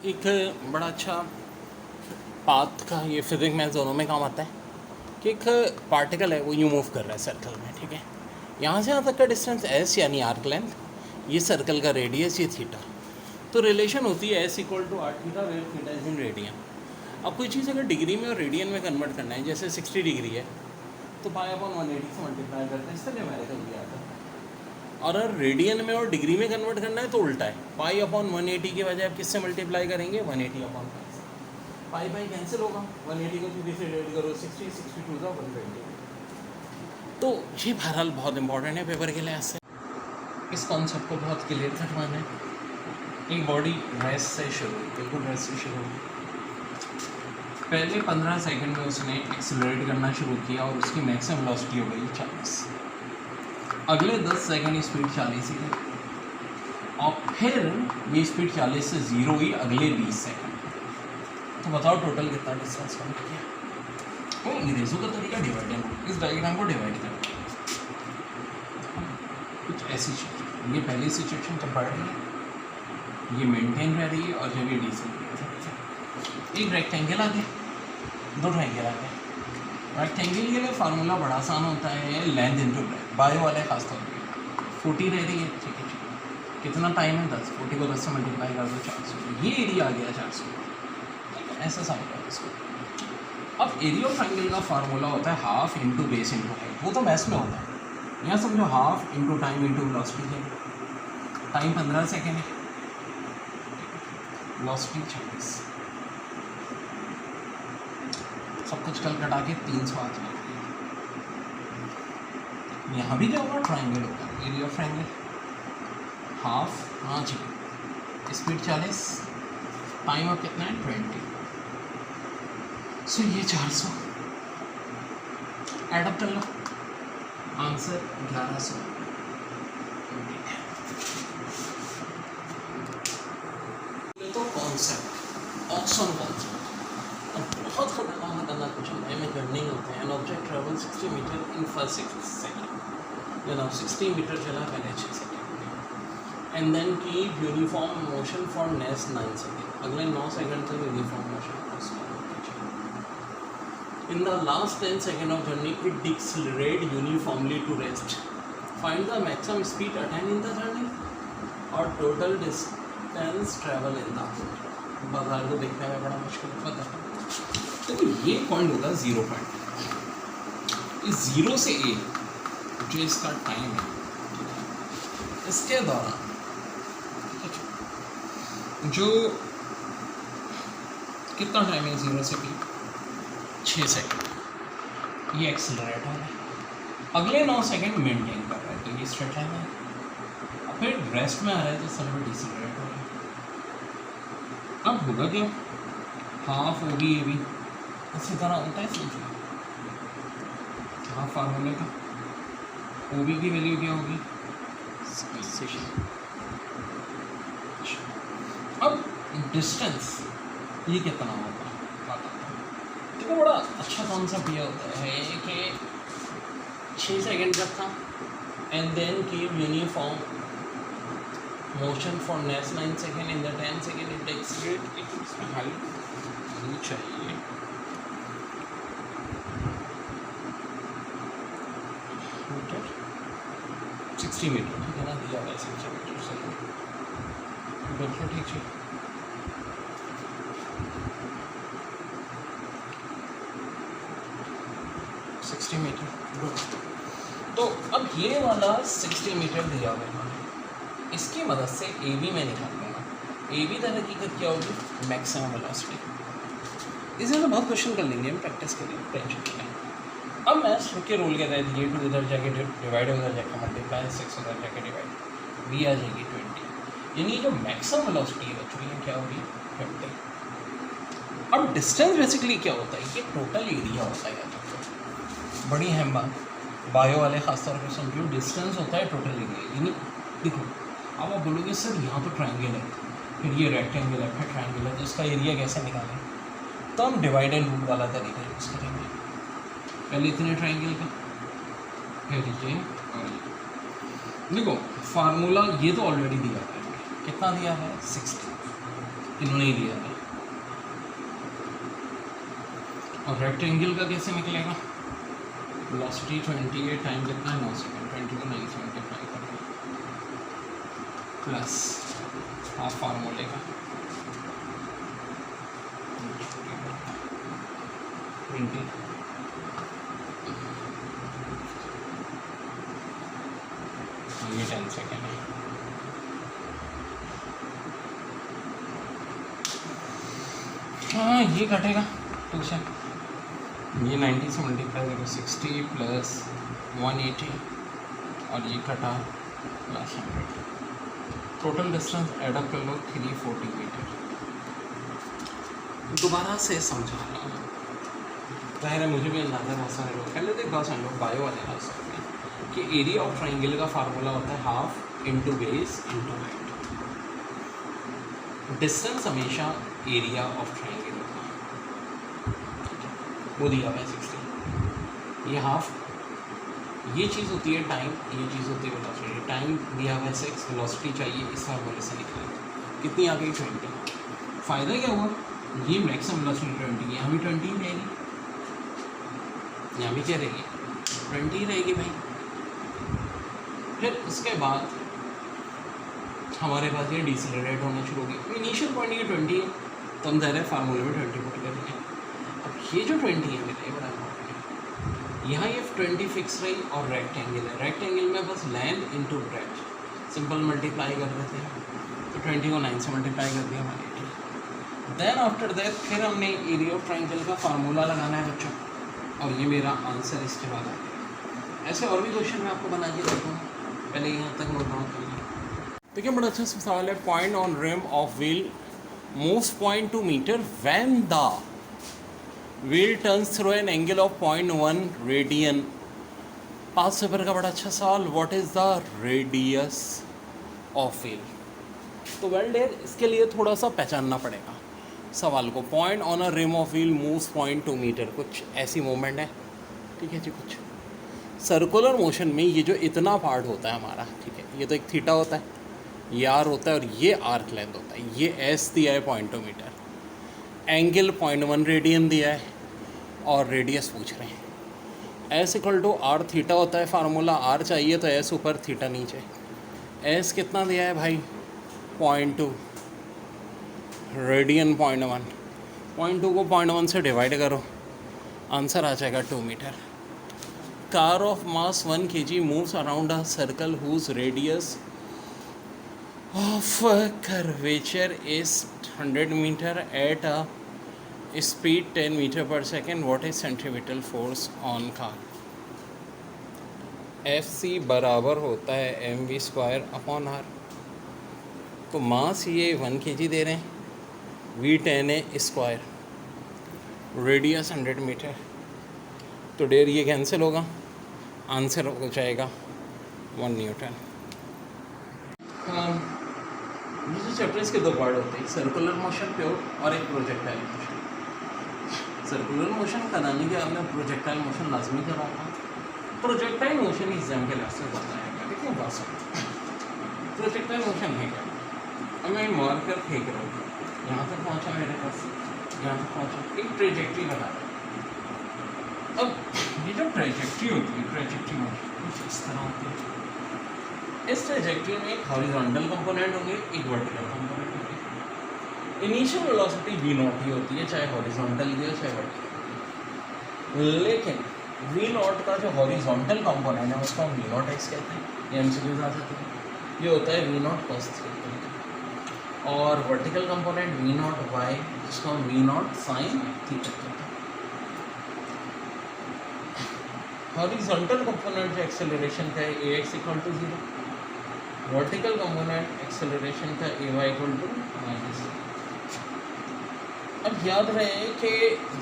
एक बड़ा अच्छा पाथ का ये फिजिक्स मैथ्स दोनों में काम आता है कि एक पार्टिकल है वो यूँ मूव कर रहा है सर्कल में, ठीक है। यहाँ से यहाँ तक का डिस्टेंस एस यानी आर्क लेंथ, ये सर्कल का रेडियस, ये थीटा। तो रिलेशन होती है S equal to R theta where theta is in radian. अब कोई चीज़ अगर डिग्री में और रेडियन में कन्वर्ट करना है, जैसे 60 डिग्री है तो पाई अपॉन 180 से मल्टीप्लाई करते हैं, इससे न्यूमेरिकल दिया आता है। और अगर रेडियन में और डिग्री में कन्वर्ट करना है तो उल्टा है, पाई अपॉन 180 की बजाय आप किससे मल्टीप्लाई करेंगे, 180 अपॉन पाई पाई कैंसिल होगा, 180 को 3 से डिवाइड करो, 60 62 का 120। तो ये बहरहाल बहुत इंपॉर्टेंट है पेपर के लिहाज से, इस कॉन्सेप्ट को बहुत क्लियर करवाना है। एक बॉडी रेस्ट से शुरू हुई, बिल्कुल रेस्ट से शुरू हुई। पहले 15 सेकंड में उसने एक्सेलरेट करना शुरू किया और उसकी मैक्सिमम वेलोसिटी हो गई 40। अगले 10 सेकंड की स्पीड 40 ही है और फिर ये स्पीड 40 से 0 हुई अगले 20 सेकंड। तो बताओ टोटल कितना डिस्टेंस कम किया। वो अंग्रेजों का तरीका डिवाइड, इस डायग्राम को डिवाइड कर कुछ ऐसी चीज़। ये पहली सिचुएशन जब बढ़ रही है, ये मेंटेन रह रही है, और जब ये डिसेंट, एक रेक्टेंगल आ गया, दो ट्रायंगल आ गए। रेक्टेंगल के लिए फार्मूला बड़ा आसान होता है, लेंथ इंटू ब्रेथ। बायो वाले खासतौर पर 40 रह रही है, ठीक है। कितना टाइम है 10, 40 को 10 से मल्टीप्लाई कर दो 400, ये एरिया आ गया 400। ऐसा समझो इसको। अब एरिया ऑफ ट्रायंगल का फार्मूला होता है half into base into height, वो तो मैथ्स में होता है। यहाँ समझो half into time into velocity है। टाइम 15 सेकेंड है, वेलोसिटी 40। सब कुछ कल कटा के 300 आ जाएगा। यहाँ भी क्या होगा, ट्रायंगल होगा, एरिया ऑफ ट्रायंगल हाफ, हाँ जी, स्पीड 40, टाइम अब कितना है 20। सो ये 400 एडअप कर लो, आंसर 1100। तो कॉन्सेप्ट ऑक्सन कॉन्सेप्ट बहुत खतरनाक कुछ होता है, में करने होते हैं। An object travel 60 metre in first 6 second, 60 metre चला पहले 6 second, and then keep uniform motion for next 9 second. अगले 9 सेकेंड तक uniform motion. In the last 10 seconds of journey, it decelerate uniformly to rest. Find the maximum speed attained in the journey or total distance travel in the journey. बाजार को देखने में बड़ा मुश्किल होता है। तो ये पॉइंट होता है 0 पॉइंट। इस 0 से A जो इसका टाइम है, इसके दौरान जो कितना टाइम है 0 से B, 6 सेकेंड। ये एक्सेलरेट हो रहा है, अगले 9 सेकेंड मेंटेन कर रहा है, तो ये स्ट्रेट लाइन है। और फिर रेस्ट में आ रहा है तो समय डिसेलरेट हो रहा है। अब होगा क्या, half O B A B इसी तरह होता है। समझो हाफ फार्मूले का ओ बी की वैल्यू क्या होगी, अब डिस्टेंस ये कितना होगा, तो बड़ा अच्छा कॉन्सेप्ट ये होता है कि 6 सेकेंड का था, and then keep uniform motion for next 9 second. In the 10 second it accelerate, इसमें हाइट चाहिए मीटर, 60 मीटर, ठीक है ना, दिया हुआ है 60 मीटर से बिल्कुल ठीक है। मीटर। तो अब ये वाला 60 मीटर दिया हुआ है, इसकी मदद से ए बी में निकाल लूँगा। ए बी दर हकीकत क्या होगी, मैक्सिमम वेलोसिटी। इसे तो बहुत क्वेश्चन कर लेंगे हम प्रैक्टिस के लिए, टेंशन नहीं है। अब मैं के रूल के तहत ये 2 इधर जाके डिवाइड, उधर जाकर मल्टीप्लाई, 6 उधर जाके डिवाइड, बी आ जाएगी 20। यानी जो मैक्सिमम वेलोसिटी बची है क्या होगी 20। अब डिस्टेंस बेसिकली क्या होता है, ये टोटल एरिया होता है। बड़ी अहम बात, बायो वाले खासतौर पर समझो, डिस्टेंस होता है टोटल एरिया। यानी देखो, अब आप बोलोगे सर यहाँ तो ट्रायंगल है, फिर ये रेक्टेंगल है, फिर ट्रायंगल है, तो इसका एरिया कैसे निकालें। तो हम डिवाइड एंड रूल वाला तरीका यूज़ करेंगे। पहले इतने ट्रायंगल का, फिर ये और ये। देखो फार्मूला ये तो ऑलरेडी दिया है, कितना दिया है 60, इन्होंने ही दिया था। और रेक्टेंगल का कैसे निकलेगा? वेलोसिटी 28, टाइम कितना है 9 सेकेंड, 20 को 975 करेंगे प्लस हाफ फार्मूले का 20 ये 10 सेकेंड है। हाँ ये घटेगा ट्यूशन, ये 90 से मल्टीप्लाई करो 60 प्लस 180 और ये कटा प्लस 100, टोटल डिस्टेंस एडअप कर लो 340 मीटर। दोबारा से समझा लो, जाहिर है मुझे भी अंदाजा बहुत सारे लोग पहले तो बहुत सारे लोग बायो वाले हाथ सकते हैं कि एरिया ऑफ ट्राइंगल का फार्मूला होता है half into base into height. Distance हमेशा एरिया ऑफ ट्राइंगल होता है, वो दिया हुआ है 60, ये हाफ, ये चीज़ होती है टाइम, ये चीज़ होती है वेलोसिटी। टाइम दिया हुआ है 6, वेलोसिटी चाहिए इस फार्मूले से निकलेगी, कितनी आ गई 20। फ़ायदा क्या हुआ, ये मैक्सिमम वेलोसिटी 20, यहाँ भी 20 रहेगी, यहाँ भी क्या रहेगी 20 रहेगी भाई। फिर उसके बाद हमारे पास ये डिसेलरेट होना शुरू होगी। इनिशियल पॉइंट ये 20 है, तो हम ज़ाहिर फार्मूले में 20 पुट करेंगे। अब ये जो 20 है मेरा, ये बड़ा इंपॉर्टेंट है, यहाँ ये 20 फिक्स रही और रेक्टेंगल है, रेक्टेंगल में बस length into breadth simple multiply कर देते हैं, तो 20 को 9 से मल्टीप्लाई कर दिया हमारे। देन आफ्टर दैट फिर हमने एरिया ऑफ ट्राइंगल का फार्मूला लगाना है बच्चों, और ये मेरा आंसर इसके बाद आ गया। ऐसे और भी क्वेश्चन मैं आपको बना के देता हूँ, पहले यहाँ तक नोट डाउन कर लिया। देखिए बड़ा अच्छा सवाल है, point on rim of wheel moves 0.2 metre when the wheel turns through an angle of 0.1 radian. Past paper का बड़ा अच्छा सवाल, what is the radius of wheel. तो वेल डेयर, इसके लिए थोड़ा सा पहचानना पड़ेगा सवाल को। Point on a rim of wheel moves 0.2 metre, कुछ ऐसी मूवमेंट है, ठीक है जी। कुछ सर्कुलर मोशन में ये जो इतना पार्ट होता है हमारा, ठीक है, ये तो एक थीटा होता है, ये आर होता है और ये आर्क लेंथ होता है, ये एस दिया है 0.2 मीटर, एंगल 0.1 रेडियन दिया है और रेडियस पूछ रहे हैं। S equal to R theta होता है फार्मूला, आर चाहिए तो एस ऊपर थीटा नीचे। एस कितना दिया है भाई 0.2, रेडियन 0.1, 0.2 को 0.1 से डिवाइड करो, आंसर आ जाएगा 2 meter. Car of mass 1 kg moves around a circle whose radius of curvature is 100 meter at a speed 10 meter पर second, what is centripetal force on car. Fc बराबर होता है mv² अपॉन आर। तो मास ये 1 kg दे रहे हैं, V10 है square, radius 100 metre, तो डेर ये कैंसिल होगा, आंसर हो जाएगा 1 न्यूटन। दूसरे चैप्टर्स के दो पार्ट होते हैं, सर्कुलर मोशन प्योर और एक प्रोजेक्टाइल मोशन। सर्कुलर मोशन कराने के हमने प्रोजेक्टाइल मोशन लाजमी करा था। प्रोजेक्टाइल मोशन एग्जाम के लास्ट में बताया, देखिए बस प्रोजेक्टाइल मोशन है क्या। अब मैं मार्कर फेंक रहा हूँ, यहाँ तक पहुँचा मेरे पास, यहाँ तक पहुँचा, एक ट्रेजेक्ट्री लगा रहा। अब ये जो ट्रेजेक्ट्री होती है, ट्रेजेक्ट्री कुछ इस तरह होती है। इस ट्रेजेक्ट्री में एक हॉरिजॉन्टल कंपोनेंट होंगे, एक वर्टिकल कंपोनेंट होंगे। इनिशियल वेलोसिटी v0 ही होती है, चाहे हॉरिजॉन्टल की हो चाहे वर्टिकल। लेकिन v0 का जो हॉरिजॉन्टल कंपोनेंट है उसको हम v0x कहते हैं, ये एमसीक्यूज आ जाते हैं। ये होता है v0 cos थीटा, और वर्टिकल कंपोनेंट v0y जिसको हम v0 sin थीटा कहते हैं। हॉरिजॉन्टल कंपोनेंट जो एक्सेलरेशन का है ax equal to 0, vertical component acceleration का ay इक्वल टू -0। अब याद रहे कि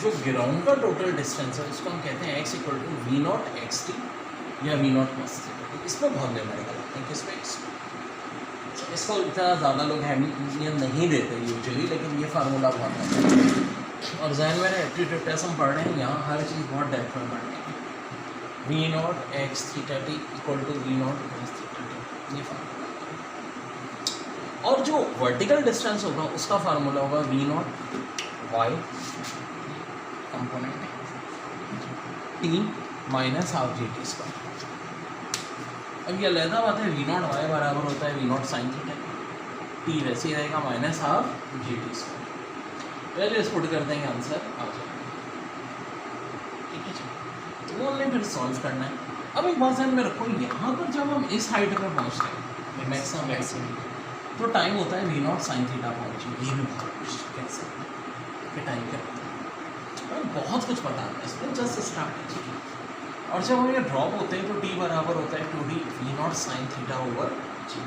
जो ग्राउंड का टोटल डिस्टेंस है उसको हम कहते हैं x equal to v0 xt या v0 cos थीटा। इसमें बहुत न्यूमेरिकल आते हैं, किसमें इसको इतना ज़्यादा लोग अहमियत नहीं देते यूजुअली, लेकिन ये फार्मूला बहुत है। और जहन में एप्टीट्यूड टेस्ट हम पढ़ रहे हैं, यहाँ हर चीज़ बहुत डेप्थ में पढ़ रहे हैं। v0 x theta t equal to v0 cos theta t, ये फार्मूला। और जो वर्टिकल डिस्टेंस होगा उसका फार्मूला होगा V naught Y component T minus half G T square. अब ये अलहदा बात है, वी नॉट वाई बराबर होता है V naught sine theta, T वैसे ही रहेगा minus half G T square. पहले इस पुट कर देंगे, आंसर आ जाएगा। ठीक है जी, तो वो हमने फिर सॉल्व करना है। अब एक बात ध्यान में रखो, यहाँ पर जब हम इस हाइट पर पहुँचते हैं मैक्सिमम तो टाइम होता है वी नॉट साइन थीटा पहुँचे, ये भी बहुत कैसे कि टाइम क्या होता है, बहुत कुछ पता है इसमें, जस्ट स्टार्ट है। ठीक है, और जब हम ये ड्रॉप होते हैं तो टी बराबर होता है 2d V naught sine theta over G.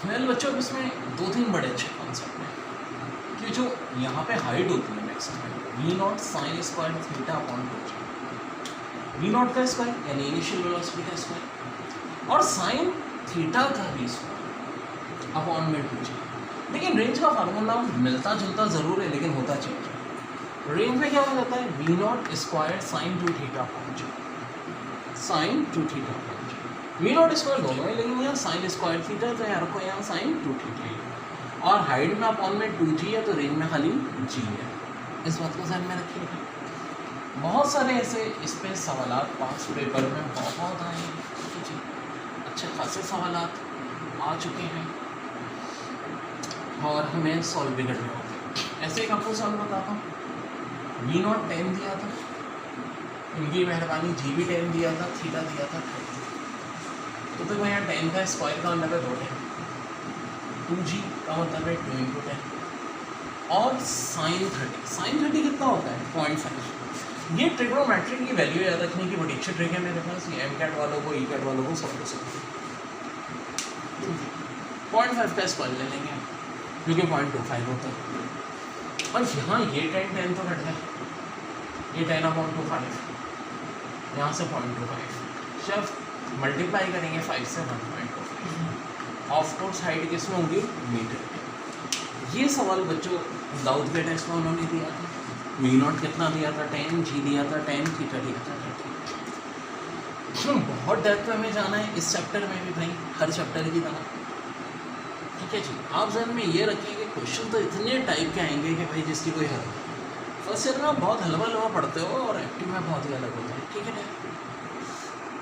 Well बच्चों, अब इसमें 2-3 बड़े अच्छे कॉन्सेप्ट हैं कि जो यहाँ पे हाइट होती है maximum V naught sine square theta upon 2g, V naught का स्क्वायर यानी इनिशियल वेलोसिटी का स्क्वायर और साइन थीटा का भी स्क्वायर अपॉन में 2g। लेकिन रेंज का फार्मूला मिलता जुलता ज़रूर है लेकिन होता चेंज है। रेंज में क्या हो जाता है V naught square sine 2 theta upon G, sine 2 theta upon G. V naught square दोनों है लेकिन यहाँ साइन स्क्वायर थीटा तो यहाँ रखो, यहाँ साइन 2 थीटा है और हाइट में अपॉन में 2g है तो रेंज में खाली g है। इस बात को ध्यान में रखिएगा। बहुत सारे ऐसे इस पर सवाल पास पेपर में बहुत आए हैं, अच्छे खासे सवाल आ चुके हैं और हमें सॉल्व भी करने होते हैं। ऐसे एक आपको सॉल्व बताता हूँ, वी नॉट 10 दिया था, इनकी मेहरबानी जी भी 10 दिया था, थीटा दिया था 10। तो देखो यहाँ 10 का स्क्वायर का मतलब है 2 10, 2g का मतलब है 2 × 10 और साइन 30 कितना होता है 0.5। ये ट्रिग्नोमेट्री की वैल्यू याद रखने की बड़ी अच्छी ट्रिक है मेरे पास, ये एम कैट वालों को ई कैट वालों को सब कुछ 0.5 का स्क्वायर ले लेंगे जो कि 0.25 होता है। और यहाँ ये 10 तो कट गया, ये 10/25 यहाँ से 0.25, जब मल्टीप्लाई करेंगे 5 से 1.25। ऑफ कोर्स हाइट किसमें होगी मीटर। ये सवाल बच्चों दाऊद के टेस्ट में उन्होंने दिया था, वी नॉट कितना दिया था 10, जी दिया था 10, थीटा दिया था 30। बहुत डेप्थ में हमें जाना है इस चैप्टर में भी भाई, हर चैप्टर की तरह। ठीक है जी, आप जहन में ये रखेंगे क्वेश्चन तो इतने टाइप के आएंगे कि भाई जिसकी कोई हद। फर्स्ट ईयर में आप बहुत हलवा हलवा पढ़ते हो और एक्टिव में बहुत ही अलग होता है। ठीक है ना।